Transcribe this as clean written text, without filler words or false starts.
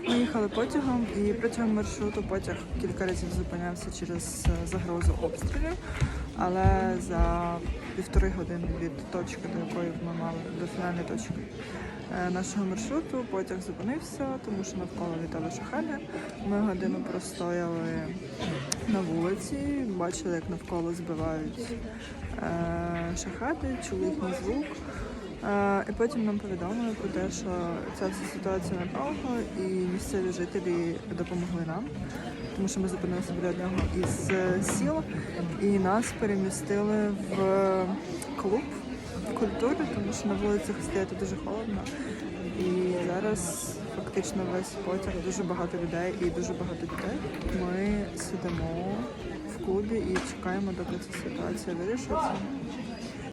Ми їхали потягом, і протягом маршруту потяг кілька разів зупинявся через загрозу обстрілів, але за 1,5 години від точки, до якої ми мали, до фінальної точки нашого маршруту, потяг зупинився, тому що навколо літали шахеди. Ми годину простояли на вулиці, бачили, як навколо збивають шахеди, чули їхній звук. І потім нам повідомили про те, що ця вся ситуація надовго, і місцеві жителі допомогли нам, тому що ми зупинилися біля одного із сіл, і нас перемістили в клуб культури, тому що на вулицях стояти дуже холодно. І зараз фактично весь потяг, дуже багато людей і дуже багато дітей. Ми сидимо в клубі і чекаємо, доки ця ситуація вирішиться.